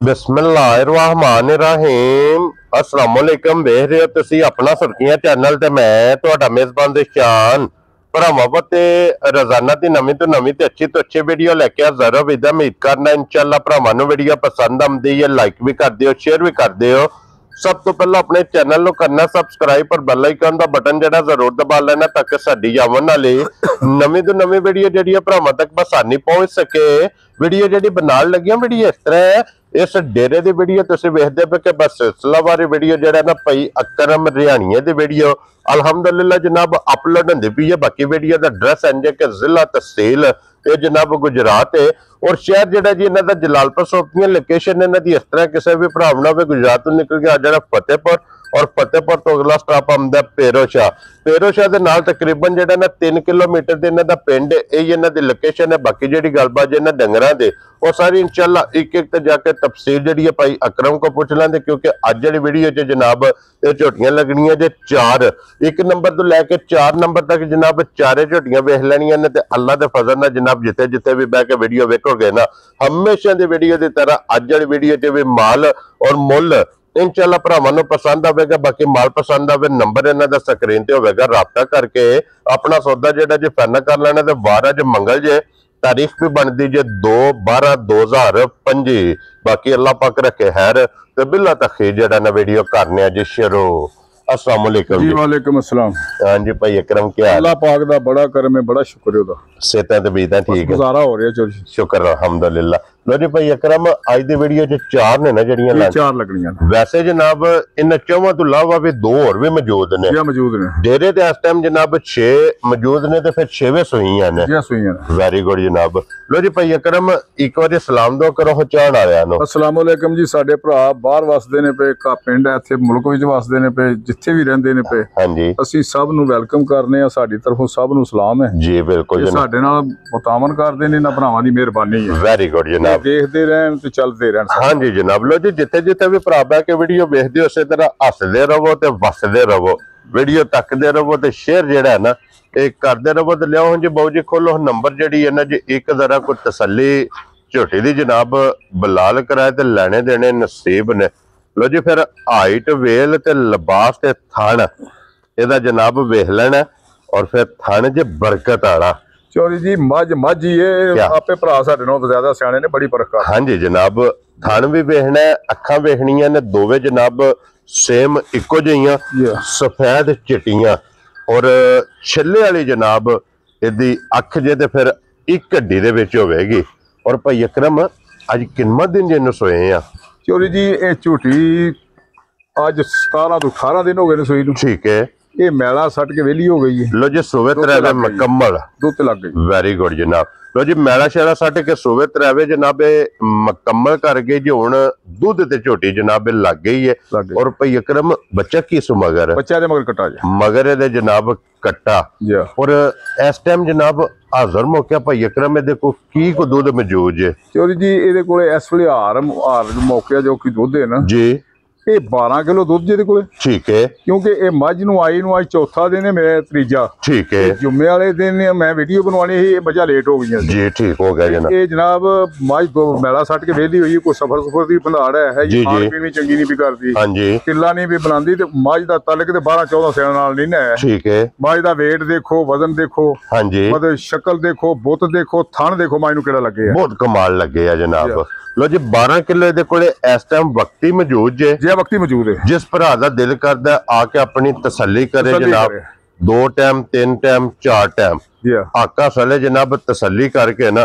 बिस्मिल्लाहिर्रहमानिर्रहीम अस्सलामुअलैकुम। देख रहे हो तुसी अपना सुर्खियां चैनल ते मैं तुहाडा मेजबान दिशान भरावां ते रोजाना दी नवीं तो अच्छी वीडियो लेके हाजिर हो। उम्मीद करना इंशाअल्लाह भरावां नूं वीडियो पसंद आंदी है, लाइक भी कर दियो, शेयर भी कर दियो। सब तो पहले अपने चैनल को करना सबसक्राइब और बेल आइकन का बटन जरा जरूर दबा लेना ताकि साडी आवन वाली नवीं तो नवीं वीडियो जी भरावां तक बसानी पहुंच सके। वीडियो जी बनाने लगी वीडियो इस तरह है, इस डेरे की वीडियो तुसीं वेखदे पे कि बस सिलसिलावार वीडियो जरा ना भाई अकरम रिहानिया की वीडियो अलहमदुलिल्लाह जनाब अपलोड होंदी पई है। बाकी वीडियो का एड्रैस इंज कि जिला तहसील ये जनाब गुजरात है और शहर जरा जी इन्हों का जलालपुर सोपतियां लोकेशन इन्हों की इस तरह किसी भी भरा हो गुजरात तो निकल गया जरा फतेहपुर और फतेहपुर तो अगला स्टॉप आंदा पेरोशाह। पेरोशाह के नाल तकरीबन जरा ना 3 किलोमीटर के इन्हों का पिंड यही इन्हों की लोकेशन है। बाकी जी गलबात इन्होंने डंगरां दे वो सारी इंशाअल्लाह एक एक जाके तफसील जी है भाई अकरम को पूछ लेंगे क्योंकि अज वाली वीडियो च जनाब ये झोटियां लगनियां जे 4 1 नंबर तो लैके 4 नंबर तक जनाब चारे झोटियां वेख लैनियां ने। अल्लाह के फजल नाल जनाब जिथे जिथे भी बह के वीडियो वेखोगे ना हमेशा की वीडियो की तरह अज वाली वीडियो च भी माल और मुल इंशाअल्लाह भरावां नूं पसंद आवेगा। बाकी माल पसंद आवे नंबर इन्हां दा स्क्रीन ते होवेगा, राबता करके अपना सौदा जिहड़ा जे फाइनल कर लेना। ते वार अज मंगल जे तारीख भी बनती जे 2/12/2025। बाकी अल्लाह पाक रखे खैर ते बिला तखीर जिहड़ा ना वीडियो करने जी शुरू। अस्सलाम वालेकुम जी। वालेकुम अस्सलाम। हाँ जी भाई अकरम क्या अल्लाह पाक दा बड़ा करम है, बड़ा शुक्र है ओदा। सेहतां ते बीतां ठीक है, गुजारा हो रहा चल शुक्र अल्हम्दुलिल्लाह। लो जी भाई अकरम अज दी वीडियो च 4 ने ना जड़ियां 4 लगनियां ने। वैसे जनाब इन चौवां तो इलावा भी 2 और भी मौजूद ने। जी मौजूद ने। डेरे ते इस टाइम जनाब 6 मौजूद ने ते फिर 6वें सूईयां ने। जी सूईयां ने। वेरी गुड जनाब। लो जी भाई अकरम एक बार सलाम दो करो चाहण आया नो। अस्सलाम वालेकुम जी। साडे भरा बाहर वसदे ने पे, का पिंड है इत्थे मुल्क विच वसदे ने पे, जिथे भी रहंदे ने पे। हां जी असीं सब नूं वेलकम करने आ, साडी तरफों सब नूं सलाम है जी। बिल्कुल जनाब। साडे नाल मुतावन करदे ने, ना भरावां दी मेहरबानी है। वेरी गुड जनाब। देखदे रहन ते चलदे रहन। हां जी जनाब। लो जी जिथे जिथे भी भरा बह के वीडियो वेखदे हो उसे तरह हसदे रहो ते वसदे रहो, वीडियो तकदे रहो ते शेयर जेड़ा है ना एक करदे रहो। ते लियाओ जी बाऊ जी खोलो नंबर जी है ना जी एक जरा कोई तसल्ली झोटी दी जनाब बलाल कराए ते लेने देने नसीब ने। लो जी फिर हाइट वेल ते लिबास ते थन एदा जनाब वेख लेना और फिर थन च बरकत आला। चोरी जी मझ ही है, आपे भरा साडे नालों ज्यादा सियाणे ने, बड़ी परख। हाँ जी जनाब थन भी वेखना है, अखां वेखनियां ने दोवे जनाब सेम इको जिहियां सफेद चिट्टियां और छिले वाली जनाब इहदी अख जे ते फिर एक हड्डी दे विच होवेगी। और भाई अकरम अज किन्ना दिन जिन्नू सोए आ? चोरी जी ये झूठी अज 17 तो 18 दिन हो गए सोई नूं। ठीक है। ये मैला सट के वेली हो गई है। लो जी सोवे त्रैवे मुकम्मल दुध लग गई। वेरी गुड जनाब। लो जी मैला शैला सट के सोवे त्रैवे जनाब मुकम्मल कर गई जी। हुण दूध ते झोटी जनाब लग गई है। और भाई अकरम बच्चा किस मगर? बच्चा दे मगर कट्टा जा मगर दे जनाब कट्टा। और इस टाइम जनाब हाजर मौके भाई अकरम देखो की को दूध मौजूद है? चोरी जी ये कोले इस वेले हार मौके जो कि दूध है ना जी ये 12 किलो दूध जी कोले। ठीक है। क्योंकि ये मझ नूं आई नूं आज चौथा दिन है, मेरा तीजा। ठीक है। जुम्मे वाले दिन मैं वीडियो बनवानी ही बजा लेट हो गई जी। ठीक हो गया जनाब। ये जनाब मझ दो मैला सट के वेली हुई, कोई सफर सुफर दी भंडार है जी। खान पीन भी चंगी नहीं भी करती। हां जी। किला नहीं भी बनांदी ते मझ दा तलक ते 12-14 सियाण नाल नहीं ना है। ठीक है। मझ दा वेट देखो, वजन देखो। हां जी। मतलब शक्ल देखो, बुत देखो, थन देखो, मझ नूं केड़ा लगे। बहुत कमाल लगे है जनाब। लो जी 12 किलो दे कोले इस टाइम वक्ती मौजूद जे। जी वक्ती मौजूद है। जिस भरा दा दिल करदा आके अपनी तसल्ली करे जनाब। 2 टाइम 3 टाइम 4 टाइम आका सले जनाब तसल्ली करके ना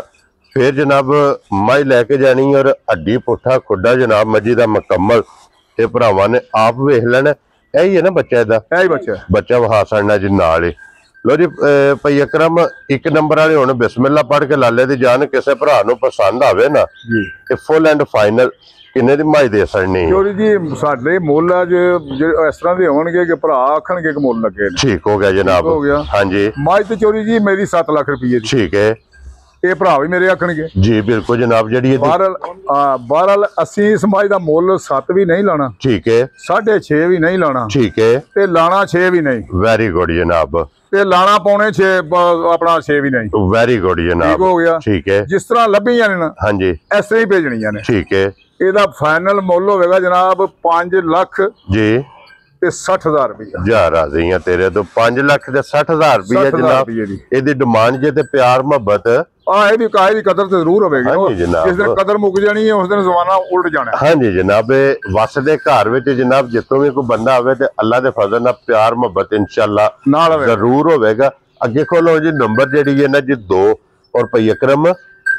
फिर जनाब मझ लैके जानी और हड्डी पुट्ठा खुड्डा जनाब मजी दा मुकम्मल ते भरावां ने आप वेख लेना। यही है ना बच्चा दा? यही बच्चा वहा सड़ना जी नाल ही। लो जी भाई अकरम 1 नंबर वाले हुण बिस्मिल्लाह पढ़ के लाले दी जान किसी भरा नूं पसंद आवे ना जी फुल एंड फाइनल किन्ने दी मझ दे सड़नी? चोरी जी साडे मुੱਲ अज इस तरह दे होणगे कि भरा आखणगे कि मुੱਲ लगे। ठीक हो गया जनाब। हो गया। हां जी। मझ ते चोरी जी मेरी 7 लाख रुपये दी। ठीक है। ये भरा भी मेरे आखणगे जी। बिल्कुल जनाब। जड़ी बहरहाल असीं इस मझ दा मुੱਲ 7 भी नहीं लाना। ठीक है। 6.5 भी नहीं लाना। ठीक है। ते लाना 6 भी नहीं। वेरी गुड जनाब। ਤੇ ਲਾਣਾ ਪਾਉਣੇ 6 ਆਪਣਾ 6 ਵੀ ਨਹੀਂ। ਵੈਰੀ ਗੁੱਡ ਜਨਾਬ, ਠੀਕ ਹੋ ਗਿਆ। ਠੀਕ ਹੈ, ਜਿਸ ਤਰ੍ਹਾਂ ਲੱਭੀਆਂ ਨੇ ਨਾ ਹਾਂਜੀ ਇਸ ਤਰ੍ਹਾਂ ਹੀ ਭੇਜਣੀਆਂ ਨੇ। ਠੀਕ ਹੈ ਇਹਦਾ ਫਾਈਨਲ ਮੁੱਲ ਹੋਵੇਗਾ ਜਨਾਬ 5 ਲੱਖ ਜੀ ਤੇ 60,000 ਰੁਪਇਆ। ਜਾ ਰਾਜ਼ੀ ਆ ਤੇਰੇ ਤੋਂ 5 ਲੱਖ ਤੇ 60,000 ਰੁਪਇਆ ਜਨਾਬ। ਇਹਦੀ ਡਿਮਾਂਡ ਜੇ ਤੇ ਪਿਆਰ ਮੁਹੱਬਤ ਇਹ ਵੀ ਕਾਇ ਦੀ ਕਦਰ ਤੇ ਜ਼ਰੂਰ ਹੋਵੇਗੀ। ਹਾਂਜੀ ਜਨਾਬ, ਜਿਸ ਦਿਨ ਕਦਰ ਮੁੱਕ ਜਾਣੀ ਹੈ ਉਸ ਦਿਨ ਜ਼ਮਾਨਾ ਉਲਟ ਜਾਣਾ। ਹਾਂਜੀ ਜਨਾਬ, ਵਸ ਦੇ ਘਰ ਵਿੱਚ ਜਨਾਬ ਜਿੱਥੋਂ ਵੀ ਕੋਈ ਬੰਦਾ ਆਵੇ ਤੇ ਅੱਲਾ ਦੇ ਫਜ਼ਲ ਨਾਲ ਪਿਆਰ ਮੁਹੱਬਤ ਇੰਸ਼ਾਅੱਲਾ ਨਾਲ ਜ਼ਰੂਰ ਹੋਵੇਗਾ। ਅੱਗੇ ਖੋਲੋ ਜੀ ਨੰਬਰ ਜਿਹੜੀ ਹੈ ਨਾ ਜੀ 2 ਔਰ ਭਈ ਅਕਰਮ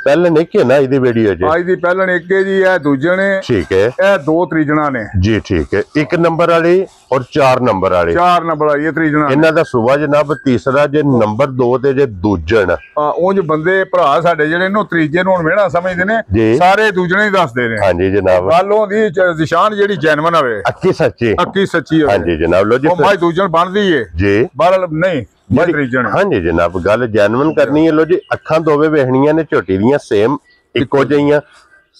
ਪਹਿਲਣ ਇੱਕ ਹੈ ਨਾ ਇਹਦੀ ਵੀਡੀਓ ਜੀ। ਅੱਜ ਦੀ ਪਹਿਲਣ ਇੱਕ ਹੈ ਜੀ, ਇਹ ਦੂਜੇ ਨੇ। ਠੀਕ ਹੈ, ਇਹ 2 ਤਰੀਜਣਾ ਨੇ ਜੀ। ਠੀਕ ਹੈ, 1 ਨੰਬਰ ਵਾਲੀ ਔਰ 4 ਨੰਬਰ ਵਾਲੀ। 4 ਨੰਬਰ ਵਾਲੀ ਇਹ ਤਰੀਜਣਾ। ਇਹਨਾਂ ਦਾ ਸੁਬਾ ਜਨਾਬ ਤੀਸਰਾ ਜੇ ਨੰਬਰ 2 ਤੇ ਜੇ ਦੂਜਣ। ਉਂਝ ਬੰਦੇ ਭਰਾ ਸਾਡੇ ਜਿਹੜੇ ਇਹਨੂੰ ਤਰੀਜੇ ਨੂੰ ਹੁਣ ਵੇਣਾ ਸਮਝਦੇ ਨੇ, ਸਾਰੇ ਦੂਜਣੇ ਹੀ ਦੱਸਦੇ ਨੇ। ਹਾਂਜੀ ਜਨਾਬ, ਗੱਲ ਉਹਦੀ ਨਿਸ਼ਾਨ ਜਿਹੜੀ ਜੈਨੂਇਨ ਹੋਵੇ, ਅੱਕੀ ਸੱਚੀ, ਅੱਕੀ ਸੱਚੀ ਹੋਵੇ। ਹਾਂਜੀ ਜਨਾਬ, ਲੋ ਜੀ ਉਹ ਮਾਈ ਦੂਜਣ ਬਣਦੀ ਏ ਜੀ, ਬਾਹਰ ਨਹੀਂ ਤਰੀਜਣ। ਹਾਂਜੀ ਜਨਾਬ, ਗੱਲ ਜੈਨੂਇਨ ਕਰਨੀ ਹੈ। ਲੋ ਜੀ ਅੱਖਾਂ ਦੋਵੇਂ ਵੇਖਣੀਆਂ ਨੇ ਝੋਟੀ ਦੀਆਂ ਸੇਮ ਇੱਕੋ ਜਿਹੀਆਂ,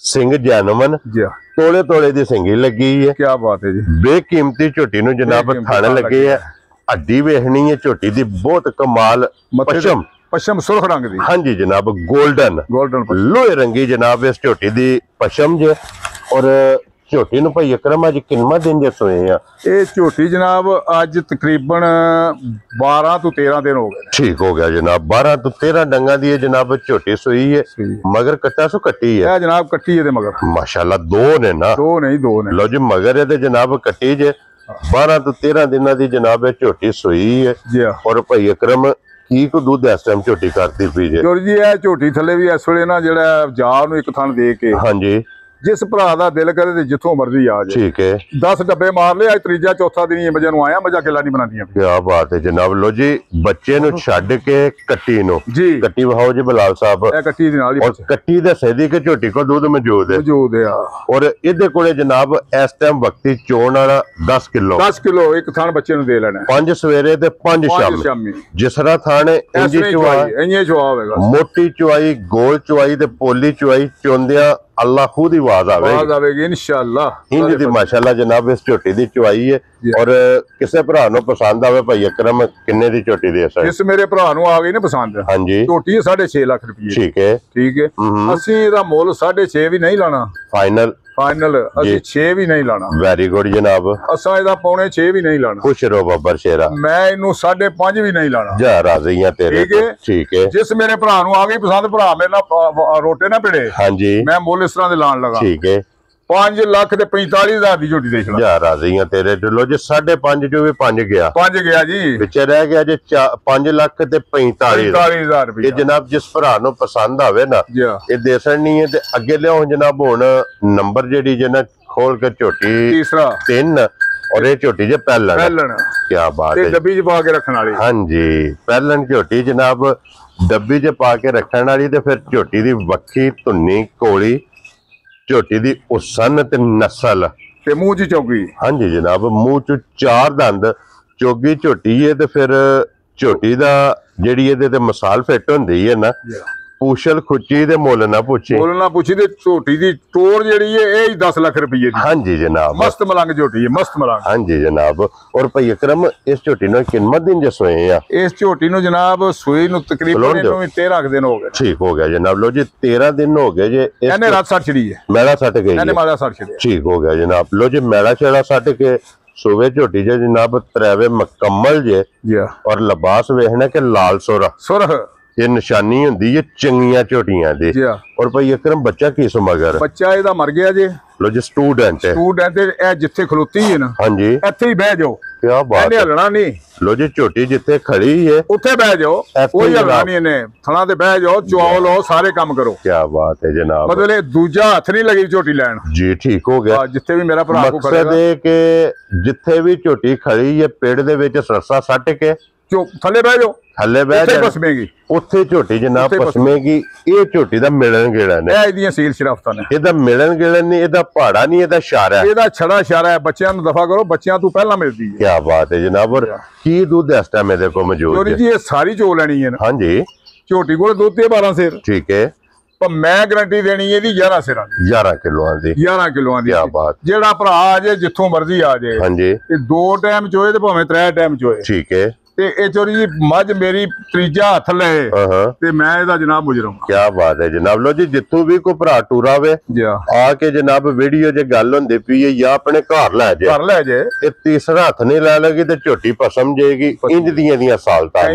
ਸਿੰਘ ਜੈਨੂਇਨ, ਤੋਲੇ ਤੋਲੇ ਦੀ ਸਿੰਗੀ ਲੱਗੀ ਹੈ। ਕੀ ਬਾਤ ਹੈ ਜੀ, ਬੇਕੀਮਤੀ ਝੋਟੀ ਨੂੰ ਜਨਾਬ ਥਣ ਲੱਗੇ ਆ। ਹੱਡੀ ਵੇਖਣੀ ਹੈ ਝੋਟੀ ਦੀ ਬਹੁਤ ਕਮਾਲ, ਪਸ਼ਮ ਸੁਰਖ ਰੰਗ ਦੀ। ਹਾਂਜੀ ਜਨਾਬ, ਗੋਲਡਨ ਲੋਹੇ ਰੰਗੀ ਜਨਾਬ ਇਸ ਝੋਟੀ ਦੀ ਪਸ਼ਮ ਜੇ। ਔਰ ਝੋਟੀ ਨੂੰ ਭਾਈ ਅਕਰਮ ਅੱਜ ਕਿੰਨਾ ਦਿਨ ਜੇ ਸੋਏ ਆ? ਇਹ ਝੋਟੀ ਜਨਾਬ ਅੱਜ ਤਕਰੀਬਨ 12 ਤੋਂ 13 ਦਿਨ ਹੋ ਗਏ। ਠੀਕ ਹੋ ਗਿਆ ਜਨਾਬ, 12 ਤੋਂ 13 ਡੰਗਾਂ ਦੀ ਇਹ ਜਨਾਬ ਝੋਟੀ ਸੋਈ ਹੈ। ਮਗਰ ਕੱਟਾ ਸੋ ਕੱਟੀ ਹੈ। ਇਹ ਜਨਾਬ ਕੱਟੀ ਇਹਦੇ ਮਗਰ ਮਾਸ਼ਾਅੱਲਾ 2 ਨੇ ਨਾ, 2 ਨਹੀਂ 2 ਨੇ। ਲੋ ਜੀ ਮਗਰ ਇਹਦੇ ਜਨਾਬ ਕੱਟੀ ਜੇ। 12 ਤੋਂ 13 ਦਿਨਾਂ ਦੀ ਜਨਾਬ ਇਹ ਝੋਟੀ ਸੋਈ ਹੈ ਜੀ। ਔਰ ਭਾਈ ਅਕਰਮ ਕੀ ਕੋ ਦੁੱਧ ਇਸ ਟਾਈਮ ਝੋਟੀ ਕਰਦੀ ਪਈ ਜੇ? ਜੀ ਇਹ ਝੋਟੀ ਥੱਲੇ ਵੀ ਇਸ ਵੇਲੇ ਨਾ ਜਿਹੜਾ ਜਾਰ ਨੂੰ ਇੱਕ ਥਣ ਦੇ ਕੇ, ਹਾਂਜੀ, ਜਿਸ ਭਰਾ ਦਾ ਦਿਲ ਕਰੇ ਤੇ ਜਿੱਥੋਂ ਮਰਜ਼ੀ ਆ ਜਾਏ। ਠੀਕ ਹੈ, 10 ਡੱਬੇ ਮਾਰ ਲਏ। ਅੱਜ ਤੀਜਾ ਚੌਥਾ ਦਿਨ ਹੀ ਮਜਾ ਨੂੰ ਆਇਆ, ਮਜਾ ਕਿਲਾ ਨਹੀਂ ਬਣਾਦੀਆਂ। ਕੀ ਬਾਤ ਹੈ ਜਨਾਬ। ਲੋ ਜੀ ਬੱਚੇ ਨੂੰ ਛੱਡ ਕੇ ਕੱਟੀ ਨੂੰ ਜੀ, ਕੱਟੀ ਵਹਾਓ ਜੀ ਬਲਾਲ ਸਾਹਿਬ। ਇਹ ਕੱਟੀ ਦੇ ਨਾਲ ਹੀ ਔਰ ਕੱਟੀ ਦਾ ਸੈਦੀ ਕੇ ਝੋਟੀ ਕੋ ਦੁੱਧ ਮੌਜੂਦ ਆ। ਔਰ ਇਹਦੇ ਕੋਲੇ ਜਨਾਬ ਇਸ ਟਾਈਮ ਵਕਤੀ ਚੋਣ ਵਾਲਾ 10 ਕਿਲੋ 10 ਕਿਲੋ ਇੱਕ ਥਾਣ ਬੱਚੇ ਨੂੰ ਦੇ ਲੈਣਾ। 5 ਸਵੇਰੇ ਤੇ 5 ਸ਼ਾਮੀ। ਜਿਸ ਤਰ੍ਹਾਂ ਥਾਣ ਇੰਜੀ ਚੁਆ ਹੋਵੇਗਾ, ਮੋਟੀ ਚੁਆਈ, ਗੋਲ ਚੁਆਈ ਤੇ ਪੋਲੀ ਚੁਆਈ ਚੋਂਦਿਆਂ ਅੱਲਾ ਖੁਦ ਹੀ ਆਵਾਜ਼ ਆਵੇਗੀ ਇਨਸ਼ਾਅੱਲਾ। ਇੰਜ ਦੀ ਮਾਸ਼ਾਅੱਲਾ ਜਨਾਬ ਇਸ ਝੋਟੀ ਦੀ ਚੁਆਈ ਹੈ। ਔਰ ਕਿਸੇ ਭਰਾ ਨੂੰ ਪਸੰਦ ਆਵੇ ਭਾਈ ਅਕਰਮ ਕਿੰਨੇ ਦੀ ਝੋਟੀ ਦੇ ਅਸਰ? ਜਿਸ ਮੇਰੇ ਭਰਾ ਨੂੰ ਆ ਗਈ ਨਾ ਪਸੰਦ, ਹਾਂਜੀ, ਝੋਟੀ 6.5 ਲੱਖ ਰੁਪਏ। ਠੀਕ ਹੈ, ਠੀਕ ਹੈ। ਅਸੀਂ ਇਹਦਾ ਮੁੱਲ 6.5 ਵੀ ਨਹੀਂ ਲਾਣਾ। ਫਾਈਨਲ ਅਸੀਂ 6 ਵੀ ਨਹੀਂ ਲਾਣਾ। ਵੈਰੀ ਗੁੱਡ ਜਨਾਬ, ਅਸਾਂ ਇਹਦਾ 6.5 ਵੀ ਨਹੀਂ ਲਾਣਾ। ਖੁਸ਼ ਰਹੋ ਬੱਬਰ ਸ਼ੇਰਾ। ਮੈਂ ਇਹਨੂੰ 5.5 ਵੀ ਨਹੀਂ ਲਾਣਾ। ਜਾ ਰਾਜ਼ੀਆਂ ਤੇਰੇ। ਠੀਕ ਹੈ। ਜਿਸ ਮੇਰੇ ਭਰਾ ਨੂੰ ਆ ਗਈ ਪਸੰਦ, ਭਰਾ ਮੇਰੇ ਨਾਲ ਰੋਟੇ ਨਾ ਭਿੜੇ, ਹਾਂਜੀ, ਮੈਂ ਮੁੱਲ ਇਸ ਤਰ੍ਹਾਂ ਦੇ ਲਾਣ ਲਗਾ। ਠੀਕ ਹੈ, 5 ਲੱਖ ਤੇ 45,000 ਦੀ ਝੋਟੀ ਦੇਖ ਲਾ। ਜਾ ਰਾਜ਼ੀਆਂ ਤੇਰੇ ਢਿੱਲੋਂ ਜੇ 5.5 ਚੋਂ ਵੀ 5 ਗਿਆ, 5 ਗਿਆ ਜੀ, ਪਿੱਛੇ ਰਹਿ ਗਿਆ ਜੇ 5 ਲੱਖ ਤੇ 45,000 ਰੁਪਏ। ਇਹ ਜਨਾਬ ਜਿਸ ਭਰਾ ਨੂੰ ਪਸੰਦ ਆਵੇ ਨਾ ਇਹ ਦੇਸਣ ਨਹੀਂ ਹੈ ਤੇ ਅੱਗੇ ਲਿਆਓ ਜਨਾਬ। ਹੁਣ ਨੰਬਰ ਜਿਹੜੀ ਜਨਾ ਖੋਲ ਕੇ ਝੋਟੀ ਤੀਸਰਾ 3 ਔਰ ਇਹ ਝੋਟੀ ਜੇ ਪਹਿਲਣ। ਕੀ ਬਾਤ ਹੈ, ਡੱਬੀ 'ਚ ਪਾ ਕੇ ਰੱਖਣ ਵਾਲੀ। ਹਾਂਜੀ, ਪਹਿਲਣ ਝੋਟੀ ਜਨਾਬ ਡੱਬੀ 'ਚ ਪਾ ਕੇ ਰੱਖਣ ਵਾਲੀ ਤੇ ਫਿਰ ਝੋਟੀ ਦੀ ਵੱਖੀ ਧੁੰਨੀ ਕੋਲੀ, ਝੋਟੀ ਦੀ ਉਸਨ ਤੇ ਨਸਲ ਤੇ ਮੂੰਹ 'ਚ ਚੌਗੀ। ਹਾਂਜੀ ਜਨਾਬ, ਮੂੰਹ 'ਚ 4 ਦੰਦ ਚੋਗੀ ਝੋਟੀ ਹੈ। ਤੇ ਫਿਰ ਝੋਟੀ ਦਾ ਜਿਹੜੀ ਇਹਦੇ ਤੇ ਮਿਸਾਲ ਫਿੱਟ ਹੁੰਦੀ ਹੈ ਨਾ, ਪੂਛਲ ਖੁੱਚੀ ਦੇ ਮੁੱਲ ਨਾ ਪੁੱਛੀ ਤੇ ਝੋਟੀ ਦੀ ਟੋਰ ਜਿਹੜੀ ਹੈ ਇਹ 10 ਲੱਖ ਰੁਪਏ ਦੀ। ਹਾਂਜੀ ਜਨਾਬ, ਮਸਤ ਮਲੰਗ ਝੋਟੀ ਹੈ, ਮਸਤ ਮਲੰਗ। ਹਾਂਜੀ ਜਨਾਬ। ਔਰ ਭਾਈ ਅਕਰਮ ਇਸ ਝੋਟੀ ਨੂੰ ਕਿੰਨੇ ਦਿਨ ਜੇ ਸੋਏ ਆ? ਇਸ ਝੋਟੀ ਨੂੰ ਜਨਾਬ ਸੂਈ ਨੂੰ ਤਕਰੀਬਨ ਇਹਨੂੰ 13 ਦਿਨ ਹੋ ਗਏ। ਠੀਕ ਹੋ ਗਿਆ ਜਨਾਬ। ਲੋ ਜੀ 13 ਦਿਨ ਹੋ ਗਏ ਜੇ ਇਹਨੇ ਰਾਤ ਸੱਟ ਛੜੀ ਹੈ, ਮੈਲਾ ਸੱਟ ਗਈ, ਇਹਨੇ ਮਾਲਾ ਸੱਟ ਛੜਿਆ। ਠੀਕ ਹੋ ਗਿਆ ਜਨਾਬ। ਲੋ ਜੀ ਮੈਲਾ ਛੜਾ ਸੱਟ ਕੇ ਸੋਵੇ ਝੋਟੀ ਜੇ ਜਨਾਬ ਤਰਾਵੇ ਮੁਕੰਮਲ ਜੇ। ਔਰ ਲਿਬਾਸ ਵੇਖਣਾ ਕਿ ਲਾਲ ਸੁਰਖ ਇਹ ਨਿਸ਼ਾਨੀ ਹੁੰਦੀ ਹੈ ਚੰਗੀਆਂ ਝੋਟੀਆਂ ਦੀ। ਔਰ ਭਾਈ ਅਕਰਮ ਬੱਚਾ ਕਿਸ ਮਗਰ? ਬੱਚਾ ਇਹਦਾ ਮਰ ਗਿਆ ਜੇ। ਲੋ ਜੀ ਸਟੂਡੈਂਟ ਇਹ ਜਿੱਥੇ ਖਲੋਤੀ ਹੈ ਨਾ, ਹਾਂਜੀ, ਇੱਥੇ ਹੀ ਬਹਿ ਜਾਓ। ਕੀ ਬਾਤ, ਇਹਨੇ ਹਲਣਾ ਨਹੀਂ। ਲੋ ਜੀ ਝੋਟੀ ਜਿੱਥੇ ਖੜੀ ਹੈ ਉੱਥੇ ਬਹਿ ਜਾਓ, ਕੋਈ ਹਲਣਾ ਨਹੀਂ ਇਹਨੇ। ਥਣਾ ਤੇ ਬਹਿ ਜਾਓ, ਚੁਆਓ ਲਓ, ਸਾਰੇ ਕੰਮ ਕਰੋ। ਕੀ ਬਾਤ ਹੈ ਜਨਾਬ। ਮਤਲਬ ਦੂਜਾ ਹੱਥ ਨਹੀਂ ਲੱਗੀ ਝੋਟੀ ਲੈਣ ਜੀ। ਠੀਕ ਹੋ ਗਿਆ। ਜਿੱਥੇ ਵੀ ਮੇਰਾ ਭਰਾ ਮਕਸਦ ਇਹ ਕਿ ਜਿੱਥੇ ਵੀ ਝੋਟੀ ਖੜੀ ਹੈ ਪੇੜ ਦੇ ਵਿੱਚ ਸਰਸਾ ਸੱਟ ਕੇ ਥੱਲੇ ਬਹਿ ਜਾਓ, ਥੱਲੇ ਬਹਿ ਜਾ, ਪਸਮੇਗੀ ਉੱਥੇ ਝੋਟੀ ਜਨਾਬ ਪਸਮੇਗੀ। ਇਹ ਝੋਟੀ ਦਾ ਮਿਲਣ ਗੇੜਾ ਨੇ, ਇਹ ਇਹਦੀਆਂ ਸੀਲ ਸ਼ਰਾਫਤਾਂ ਨੇ। ਇਹਦਾ ਮਿਲਣ ਗੇੜਾ ਨਹੀਂ, ਇਹਦਾ ਪਹਾੜਾ ਨਹੀਂ, ਇਹਦਾ ਇਸ਼ਾਰਾ ਹੈ, ਇਹਦਾ ਛੜਾ ਇਸ਼ਾਰਾ ਹੈ। ਬੱਚਿਆਂ ਨੂੰ ਦਫਾ ਕਰੋ, ਬੱਚਿਆਂ ਤੋਂ ਪਹਿਲਾਂ ਮਿਲਦੀ ਹੈ। ਕੀ ਬਾਤ ਹੈ ਜਨਾਬ। ਔਰ ਕੀ ਦੁੱਧ ਇਸ ਟਾਈਮ ਇਹਦੇ ਕੋਲ ਮੌਜੂਦ ਹੈ? ਜੀ ਇਹ ਸਾਰੀ ਚੋ ਲੈਣੀ ਹੈ ਨਾ। ਹਾਂਜੀ, ਝੋਟੀ ਕੋਲ ਦੁੱਧ ਤੇ 12 ਸੇਰ। ਠੀਕ ਹੈ। ਪਰ ਮੈਂ ਗਰੰਟੀ ਦੇਣੀ ਇਹਦੀ 11 ਸੇਰਾਂ ਦੀ, 11 ਕਿਲੋਆਂ ਦੀ। 11 ਕਿਲੋਆਂ ਦੀ। ਕੀ ਬਾਤ। ਜਿਹੜਾ ਭਰਾ ਆ ਜਾਏ ਜਿੱਥੋਂ ਮਰਜ਼ੀ ਆ ਜਾਏ, ਹਾਂਜੀ, ਇਹ 2 ਟਾਈਮ ਚੋਏ ਤੇ ਭਾਵੇਂ 3 ਟਾਈਮ ਚੋਏ। ਠੀਕ ਹੈ। ਤੇ ਇਹ ਚੋਰੀ ਜੀ ਮੱਝ ਮੇਰੀ ਤੀਜਾ ਹੱਥ ਲਏ ਤੇ ਮੈਂ ਇਹਦਾ ਜਨਾਬ ਮੁਜਰਮ। ਕੀ ਬਾਤ ਹੈ ਜਨਾਬ। ਲੋ ਜੀ ਜਿੱਥੋਂ ਵੀ ਕੋਈ ਭਰਾ ਟੂਰਾ ਵੇ ਆ ਕੇ ਜਨਾਬ ਵੀਡੀਓ ਜੇ ਗੱਲ ਹੁੰਦੀ ਪਈ ਹੈ ਜਾਂ ਆਪਣੇ ਘਰ ਲੈ ਜੇ ਇਹ ਤੀਸਰਾ ਹੱਥ ਨਹੀਂ ਲੈ ਲਗੀ ਤੇ ਝੋਟੀ ਪਸਮ ਜਾਏਗੀ। ਇੰਜ ਦੀਆਂ ਸਾਲਤਾਂ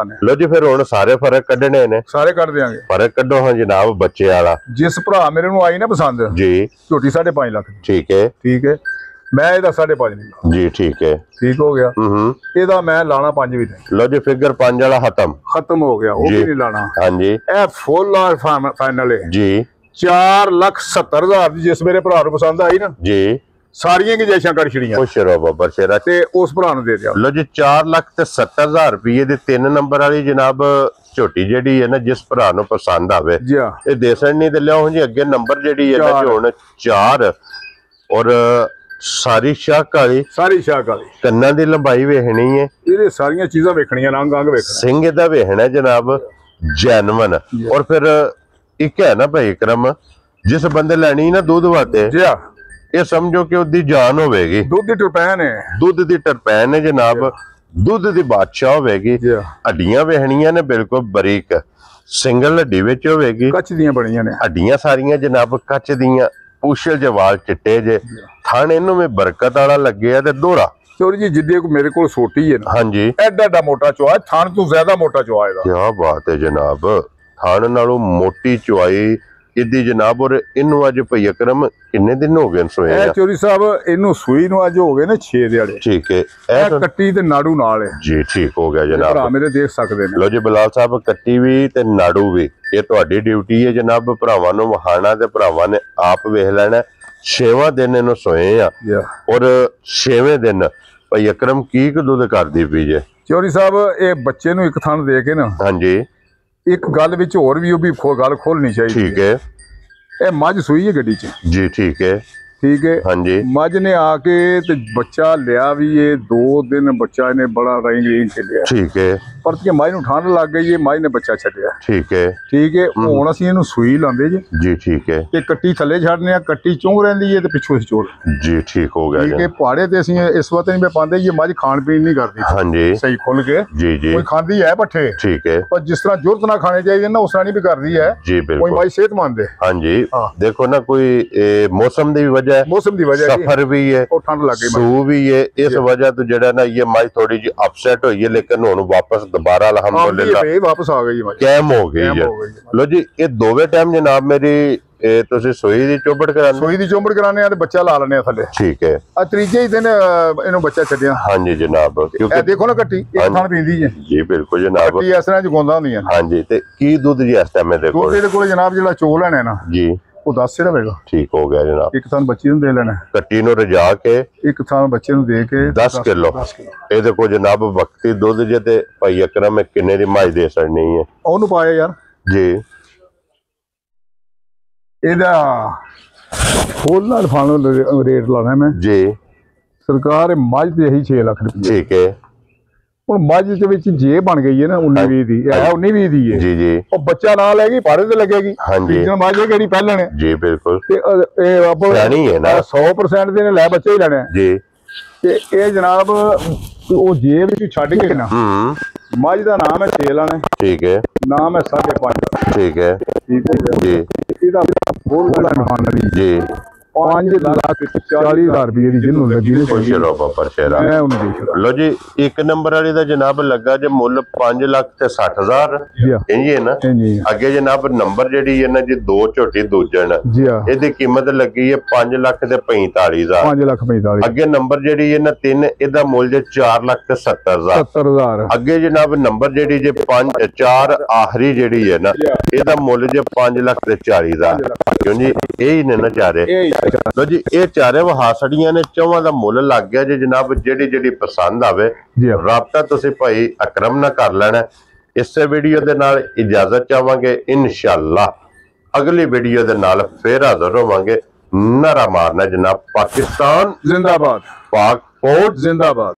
ਨੇ। ਲੋ ਜੀ ਫਿਰ ਹੁਣ ਸਾਰੇ ਫਰਕ ਕੱਢਣੇ ਨੇ। ਸਾਰੇ ਕੱਢ ਦਿਆਂਗੇ। ਫਰਕ ਕੱਢੋ ਹਾਂ ਜਨਾਬ ਬੱਚੇ ਵਾਲਾ। ਜਿਸ ਭਰਾ ਮੇਰੇ ਨੂੰ ਆਈ ਨਾ ਪਸੰਦ ਜੀ ਝੋਟੀ 5.5 ਲੱਖ। ਠੀਕ ਹੈ ਮੈਂ ਇਹਦਾ 5.5 ਜੀ। ਠੀਕ ਹੋ ਗਿਆ। ਇਹਦਾ ਮੈਂ ਲਾਣਾ 5 ਵੀ ਨਹੀਂ। ਲੋ ਜੀ ਫਿਗਰ 5 ਵਾਲਾ ਖਤਮ ਹੋ ਗਿਆ। ਉਹ ਵੀ ਨਹੀਂ ਲਾਣਾ। ਹਾਂਜੀ ਇਹ ਫੁੱਲ ਔਰ ਫਾਈਨਲ ਹੈ ਜੀ। 4,70,000 ਦੀ ਜਿਸ ਮੇਰੇ ਭਰਾ ਨੂੰ ਪਸੰਦ ਆਈ ਨਾ ਜੀ ਸਾਰੀਆਂ ਗੁੰਜਾਇਸ਼ਾਂ ਕੱਢ ਛੜੀਆਂ। ਖੁਸ਼ ਰਹੋ ਬਾਬਾ ਸ਼ੇਰਾ ਤੇ ਉਸ ਭਰਾ ਨੂੰ ਦੇ ਦਿਓ। ਲੋ ਜੀ 4,70,000 ਰੁਪਏ ਦੇ 3 ਨੰਬਰ ਵਾਲੀ ਜਨਾਬ ਝੋਟੀ ਜਿਹੜੀ ਹੈ ਨਾ ਜਿਸ ਭਰਾ ਨੂੰ ਪਸੰਦ ਆਵੇ ਇਹ ਦੇਸਣ ਨਹੀਂ ਤੇ ਲਿਆਓ ਜੀ। ਅੱਗੇ ਨੰਬਰ ਜਿਹੜੀ ਹੈ ਨਾ ਹੁਣ 4 ਔਰ ਸਾਰੀ ਸ਼ਾਕ ਵਾਲੀ ਕੰਨਾਂ ਦੀ ਲੰਬਾਈ ਵੇਖਣੀ ਹੈ। ਇਹਦੇ ਸਾਰੀਆਂ ਚੀਜ਼ਾਂ ਵੇਖਣੀਆਂ ਰੰਗ ਵੇਖਣਾ ਸਿੰਘ ਇਹਦਾ ਵੇਖਣਾ ਜਨਾਬ ਜੈਨਵਨ। ਔਰ ਫਿਰ ਇੱਕ ਹੈ ਨਾ ਭਾਈ ਇਕਰਮ ਜਿਸ ਬੰਦੇ ਲੈਣੀ ਨਾ ਦੁੱਧ ਵਾਤੇ ਇਹ ਸਮਝੋ ਕਿ ਉਹਦੀ ਜਾਨ ਹੋਵੇਗੀ। ਦੁੱਧ ਦੀ ਟਰਪੈਨ ਹੈ ਜਨਾਬ। ਦੁੱਧ ਦੀ ਬਾਦਸ਼ਾਹ ਹੋਵੇਗੀ। ਹੱਡੀਆਂ ਵੇਖਣੀਆਂ ਨੇ ਬਿਲਕੁਲ ਬਰੀਕ ਸਿੰਗਲ ਹੱਡੀ ਵਿੱਚ ਹੋਵੇਗੀ। ਕੱਚ ਦੀਆਂ ਬਣੀਆਂ ਨੇ ਹੱਡੀਆਂ ਸਾਰੀਆਂ ਜਨਾਬ ਕੱਚ ਦੀਆਂ। ਪੁੱਛਲ ਜਵਾਲ ਚਿੱਟੇ ਜੇ ਥਣ ਇਹਨੂੰ ਵੀ ਬਰਕਤ ਵਾਲਾ ਲੱਗਿਆ ਤੇ ਦੋਹਰਾ। ਚੋਰੀ ਜੀ ਜਿੱਦੇ ਕੋ ਮੇਰੇ ਕੋਲ ਛੋਟੀ ਹੈ ਨਾ ਹਾਂਜੀ ਐਡਾ ਮੋਟਾ ਚੋਆ ਥਣ ਤੋਂ ਜ਼ਿਆਦਾ ਮੋਟਾ ਚੋਆ ਇਹਦਾ। ਕੀ ਬਾਤ ਹੈ ਜਨਾਬ। ਥਣ ਨਾਲੋਂ ਮੋਟੀ ਚੁਆਈ ਇਹਦੀ ਜਨਾਬ। ਔਰ ਇਹਨੂੰ ਅੱਜ ਭਈ ਅਕਰਮ ਕਿੰਨੇ ਦਿਨ ਹੋ ਗਏ ਸੋਏ? ਇਹ ਚੋਰੀ ਸਾਹਿਬ ਇਹਨੂੰ ਸੂਈ ਨੂੰ ਅੱਜ ਹੋ ਗਏ ਨੇ 6 ਦਿਹਾੜੇ। ਠੀਕ ਹੈ ਇਹ ਕੱਟੀ ਤੇ ਨਾੜੂ ਨਾਲ ਹੈ ਜੀ। ਠੀਕ ਹੋ ਗਿਆ ਜਨਾਬ। ਭਰਾ ਮੇਰੇ ਦੇਖ ਸਕਦੇ ਨੇ। ਲੋ ਜੀ ਬਲਾਲ ਸਾਹਿਬ ਕੱਟੀ ਵੀ ਤੇ ਨਾੜੂ ਵੀ ਇਹ ਤੁਹਾਡੀ ਡਿਊਟੀ ਹੈ ਜਨਾਬ। ਭਰਾਵਾਂ ਨੂੰ ਵਹਾਣਾ ਤੇ ਭਰਾਵਾਂ ਨੇ ਆਪ ਵੇਖ ਲੈਣਾ। 6ਵਾਂ ਦਿਨ ਇਹਨੂੰ ਸੋਏ ਆ ਔਰ 6ਵੇਂ ਦਿਨ ਭਈ ਅਕਰਮ ਕੀ ਦੁੱਧ ਕਰਦੀ ਪਈ ਜੇ? ਚੋਰੀ ਸਾਹਿਬ ਇਹ ਬੱਚੇ ਨੂੰ ਇੱਕ ਥਣ ਦੇ ਕੇ ਨਾ ਹਾਂਜੀ ਇੱਕ ਗੱਲ ਵਿੱਚ ਹੋਰ ਵੀ ਉਹ ਵੀ ਗੱਲ ਖੋਲਣੀ ਚਾਹੀਦੀ। ਠੀਕ ਹੈ ਇਹ ਮੱਝ ਸੂਈ ਹੈ ਗੱਡੀ 'ਚ ਜੀ। ਠੀਕ ਹੈ ਹਾਂਜੀ। ਮੱਝ ਨੇ ਆ ਕੇ ਤੇ ਬੱਚਾ ਲਿਆ ਵੀ ਇਹ 2 ਦਿਨ ਬੱਚਾ ਇਹਨੇ ਬੜਾ ਰੰਗੀਨ ਚੱਲਿਆ। ਠੀਕ ਹੈ ਪਰ ਕਿ ਮੱਝ ਨੂੰ ਠੰਡ ਲੱਗ ਗਈ ਹੈ ਮੱਝ ਨੇ ਬੱਚਾ ਛੱਡਿਆ। ਠੀਕ ਹੈ ਹੁਣ ਅਸੀਂ ਇਹਨੂੰ ਸੂਈ ਲਾਉਂਦੇ ਜੀ। ਠੀਕ ਹੈ ਤੇ ਕੱਟੀ ਥੱਲੇ ਛੱਡਨੇ ਆ। ਕੱਟੀ ਚੁੰਗ ਰਹਿੰਦੀ ਹੈ ਤੇ ਪਿੱਛੋਂ ਚੋਲ ਜੀ। ਠੀਕ ਹੋ ਗਿਆ। ਠੀਕ ਹੈ ਪਹਾੜੇ ਤੇ ਅਸੀਂ ਇਸ ਵਕਤ ਨਹੀਂ ਪਾਉਂਦੇ ਜੀ। ਮੱਝ ਖਾਣ ਪੀਣ ਨਹੀਂ ਕਰਦੀ ਹਾਂਜੀ ਸਹੀ ਖੁੱਲ ਕੇ ਜੀ। ਕੋਈ ਖਾਂਦੀ ਹੈ ਪੱਠੇ ਠੀਕ ਹੈ ਪਰ ਜਿਸ ਤਰ੍ਹਾਂ ਜ਼ਰੂਰਤ ਨਾਲ ਖਾਣੇ ਚਾਹੀਦੇ ਨਾ ਉਸ ਤਰ੍ਹਾਂ ਨਹੀਂ ਵੀ ਕਰਦੀ ਹੈ ਜੀ। ਕੋਈ ਮੱਝ ਸਿਹਤਮੰਦ ਹੈ ਹਾਂਜੀ। ਦੇਖੋ ਨਾ ਕੋਈ ਮੌਸਮ ਦੀ ਵਜ੍ਹਾ सफर भी है सू भी है इस वजह तो जड़ा ना ये मज थोड़ी जी अपसेट हुई है लेकिन हुण वापस दोबारा अल्हम्दुलिल्लाह वापस आ गई कैम हो गई है। लो जी ये दोवे टाइम जनाब मेरी ਤੁਸੀਂ ਸੂਈ ਦੀ ਚੋਬੜ ਕਰਾਣੇ ਆ ਤੇ ਬੱਚਾ ਲਾ ਲੈਣੇ ਆ ਥੱਲੇ। ਠੀਕ ਹੈ ਆ ਤੀਜੇ ਹੀ ਦਿਨ ਇਹਨੂੰ ਬੱਚਾ ਛੱਡਿਆ ਹਾਂਜੀ ਜਨਾਬ। ਕਿਉਂਕਿ ਦੇਖੋ ਨਾ ਕੱਟੀ ਇੱਕ ਥਣ ਪੀਂਦੀ ਹੈ ਜੀ। ਬਿਲਕੁਲ ਜਨਾਬ ਕੱਟੀ ਇਸ ਤਰ੍ਹਾਂ ਜਗਾਉਂਦਾ ਹੁੰਦੀਆਂ ਹਾਂਜੀ। ਤੇ ਕੀ ਦੁੱਧ ਜੀ ਇਸ ਟਾਈਮ ਦੇ ਕੋਲ? ਇਹਦੇ ਕੋਲ ਜਨਾਬ ਜਿਹੜਾ ਚੋ ਲੈਣਾ ਨਾ ਜੀ ਉਹ 10 ਰੁਪਏਗਾ। ਠੀਕ ਹੋ ਗਿਆ ਜਨਾਬ। ਇੱਕ ਥਣ ਬੱਚੀ ਨੂੰ ਦੇ ਲੈਣਾ ਕੱਟੀ ਨੂੰ ਰਜਾ ਕੇ ਇੱਕ ਥਣ ਬੱਚੇ ਨੂੰ ਦੇ ਕੇ 10 ਕਿਲੋ ਇਹਦੇ ਕੋਲ ਜਨਾਬ ਵਕਤੀ ਦੁੱਧ ਜੇ ਤੇ ਭਾਈ ਅਕਰਮ ਕਿੰਨੇ ਦੀ ਮੱਝ ਦੇ ਸਕਣੀ ਹੈ ਉਹਨੂੰ ਪਾਇਆ ਯਾਰ ਜੀ। ਇਹਦਾ ਫੁੱਲ ਨਾਲ ਫਾਈਨਲ ਰੇਟ ਲਾਣਾ ਮੈਂ ਜੀ। ਸਰਕਾਰ ਮੱਝ ਤੇ ਇਹੀ 6 ਲੱਖ ਰੁਪਏ। ਠੀਕ ਹੈ ਹੁਣ ਮੱਝ ਦੇ ਵਿੱਚ ਜੇ ਬਣ ਗਈ ਹੈ ਨਾ 19-20 ਦੀ ਇਹ 19-20 ਦੀ ਹੈ ਜੀ। ਉਹ ਬੱਚਾ ਨਾ ਲੈ ਗਈ ਭਾੜੇ ਤੇ ਲੱਗੇਗੀ ਹਾਂਜੀ। ਮੱਝ ਕਿਹੜੀ ਪਹਿਲਣ ਹੈ ਜੀ। ਬਿਲਕੁਲ ਤੇ ਇਹ ਆਪਾਂ ਹੈ ਨਾ 100% ਦੇ ਨੇ ਲੈ ਬੱਚੇ ਹੀ ਲੈਣੇ ਜੀ। ਤੇ ਇਹ ਜਨਾਬ ਉਹ ਜੇ ਵਿੱਚ ਛੱਡ ਕੇ ਨਾ ਮੱਝ ਦਾ ਨਾਮ ਹੈ ਸੇਲ ਆਣਾ। ਠੀਕ ਹੈ ਨਾਮ ਹੈ 5.5। ਠੀਕ ਹੈ ਜੀ। ਇਹਦਾ ਬੋਲ ਜੀ 5,40,000 ਰੁਪਏ ਦੀ ਜਿਹਨੂੰ ਲੱਗੀ ਲੋ ਜੀ। ਇੱਕ ਨੰਬਰ ਵਾਲੀ ਦਾ ਜਨਾਬ ਲੱਗਾ ਜੇ ਮੁੱਲ 5,60,000 ਇੰਜ ਹੈ ਨਾ। ਅੱਗੇ ਜਨਾਬ ਨੰਬਰ ਜਿਹੜੀ ਹੈ ਨਾ ਜੀ 2 ਝੋਟੀ ਦੂਜਣ ਇਹਦੀ ਕੀਮਤ ਲੱਗੀ ਹੈ 5,45,000। ਅੱਗੇ ਨੰਬਰ ਜਿਹੜੀ ਹੈ ਨਾ 3 ਇਹਦਾ ਮੁੱਲ ਜੇ 4,70,000। ਅੱਗੇ ਜਨਾਬ ਨੰਬਰ ਜਿਹੜੀ ਜੇ 4 ਆਖਰੀ ਜਿਹੜੀ ਹੈ ਨਾ ਇਹਦਾ ਮੁੱਲ ਜੇ 5,40,000। ਕਿਉਂ ਜੀ ਇਹ ਨੇ ਨਾ ਚਾਰੇ। ਲੋ ਜੀ ਇਹ ਚਾਰੇ ਵਹਾ ਸੜੀਆਂ ਨੇ ਚੌਵਾਂ ਦਾ ਮੁੱਲ ਲੱਗ ਗਿਆ ਜੀ ਜਨਾਬ। ਜਿਹੜੀ ਪਸੰਦ ਆਵੇ ਰਾਬਤਾ ਤੁਸੀਂ ਭਾਈ ਅਕਰਮ ਨਾਲ ਕਰ ਲੈਣਾ। ਇਸੇ ਵੀਡੀਓ ਦੇ ਨਾਲ ਇਜਾਜ਼ਤ ਚਾਹਾਂਗੇ। ਇਨਸ਼ਾਅੱਲਾ ਅਗਲੀ ਵੀਡੀਓ ਦੇ ਨਾਲ ਫੇਰ ਹਾਜ਼ਰ ਹੋਵਾਂਗੇ। ਨਾਰਾ ਮਾਰਨਾ ਜਨਾਬ ਪਾਕਿਸਤਾਨ ਜ਼ਿੰਦਾਬਾਦ, ਪਾਕ ਫੌਜ ਜ਼ਿੰਦਾਬਾਦ।